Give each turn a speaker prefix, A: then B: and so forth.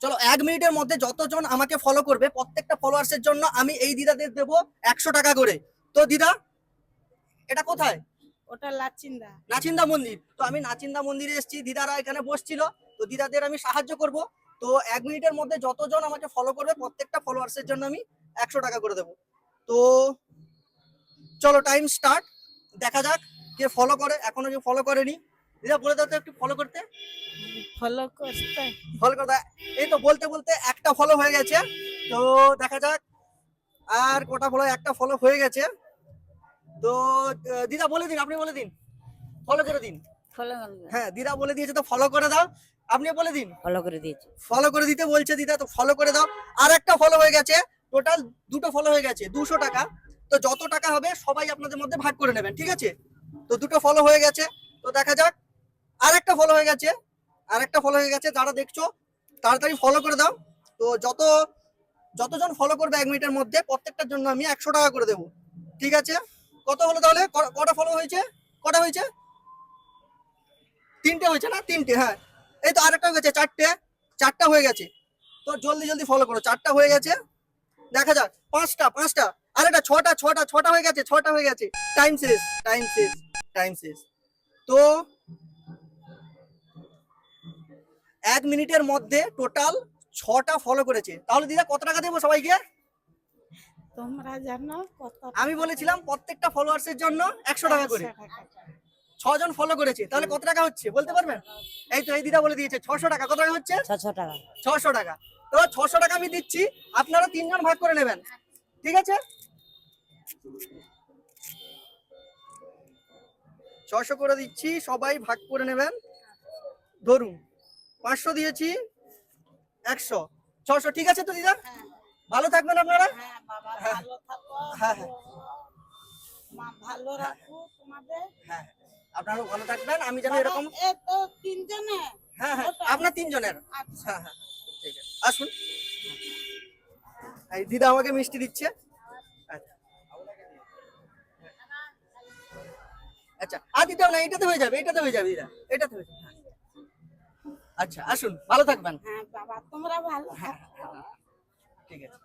A: চলো 1 মিনিটের মধ্যে যতজন আমাকে ফলো করবে প্রত্যেকটা ফলোয়ার্সের জন্য আমি এই দিদাদের দেবো 100 টাকা করে। তো দিদা এটা কোথায়?
B: ওটা লাচিন্দা।
A: নাচিন্দা মন্দির। তো আমি নাচিন্দা মন্দিরে এসেছি, দিদারা এখানে বসছিল, তো দিদাদের আমি সাহায্য করব। তো 1 মিনিটের মধ্যে যতজন আমাকে ফলো করবে প্রত্যেকটা ফলোয়ার্সের জন্য আমি 100 টাকা করে দেবো। তো চলো টাইম স্টার্ট, দেখা যাক কে ফলো করে। এখনো কেউ ফলো করেনি, দিদা বলে দাও তো একটু ফলো করতে।
B: ফলো করতে
A: ফলো করতে এই তো বলতে বলতে একটা ফলো হয়ে গেছে। তো দেখা যাক আর কটা ফলো। একটা ফলো হয়ে গেছে। তো দিদা বলে দিন, আপনি বলে দিন, ফলো করে দিন।
B: ফলো
A: হ্যাঁ দিদা বলে দিয়েছে, তো ফলো করে দাও। আপনি বলে দিন।
B: ফলো করে দিয়েছি।
A: ফলো করে দিতে বলছে দিদা, তো ফলো করে দাও। আর একটা ফলো হয়ে গেছে, টোটাল 2টো ফলো হয়ে গেছে, 200 টাকা। তো যত টাকা হবে সবাই আপনাদের মধ্যে ভাগ করে নেবেন, ঠিক আছে? তো 2টো ফলো হয়ে গেছে। তো দেখা যাক আর একটা ফলো হয়ে গেছে, আর একটা ফলো হয়ে গেছে। যারা দেখছো তাড়াতাড়ি ফলো করে দাও। তো যতজন ফলো করবে 1 মিনিটের মধ্যে প্রত্যেকটার জন্য আমি 100 টাকা করে দেবো, ঠিক আছে? কত হলো তাহলে? কটা ফলো হয়েছে? কটা হয়েছে? 3টে হয়েছে না? 3টে, হ্যাঁ। এই তো আরেকটা হয়ে গেছে, 4টে হয়ে গেছে। তো জলদি জলদি ফলো করো, 4টা হয়ে গেছে। দেখা যাক 5টা আর এটা 6টা হয়ে গেছে, 6টা হয়ে গেছে। টাইম শেষ, টাইম শেষ, টাইম শেষ। তো 1 মিনিটের মধ্যে টোটাল 6টা ফলো করেছে। তাহলে দিদা কত টাকা দেবো সবাইকে?
B: তোমরা জানো কত?
A: আমি বলেছিলাম প্রত্যেকটা ফলোয়ার্সের জন্য 100 টাকা করে। 6জন ফলো করেছে, তাহলে কত টাকা হচ্ছে বলতে পারবেন? এই তো এই দিদা বলে দিয়েছে 600 টাকা। কত টাকা হচ্ছে?
B: 600 টাকা।
A: 600 টাকা। তো 600 টাকা আমি দিচ্ছি, আপনারা 3জন ভাগ করে নেবেন, ঠিক আছে? 600 করে দিচ্ছি, সবাই ভাগ করে নেবেন। ধরুন 500 দিয়েছি, 100, 600, ঠিক আছে তো দিদা? ভালো থাকবেন আপনারা।
B: হ্যাঁ বাবা,
A: হ্যাঁ।
B: ভালো থাকো।
A: হ্যাঁ, হ্যাঁ।
B: মা ভালো রাখো তোমাদের।
A: হ্যাঁ আপনারাও ভালো থাকবেন, আমি যেন এরকম।
B: এ তো 3 জনে।
A: হ্যাঁ হ্যাঁ আপনার 3জনের।
B: আচ্ছা।
A: হ্যাঁ হ্যাঁ ঠিক আছে, আসুন। এই দিদা আমাকে মিষ্টি দিচ্ছে। আচ্ছা আচ্ছা, আর দিতেও না, এটাতে হয়ে যাবে, এটাতে হয়ে যাবে দিদা, এটাতে হয়ে যাবে। আচ্ছা আসুন, ভালো থাকবেন।
B: হ্যাঁ বাবা, তোমরা ভালো
A: হ্যাঁ
B: থাকো।
A: ঠিক আছে।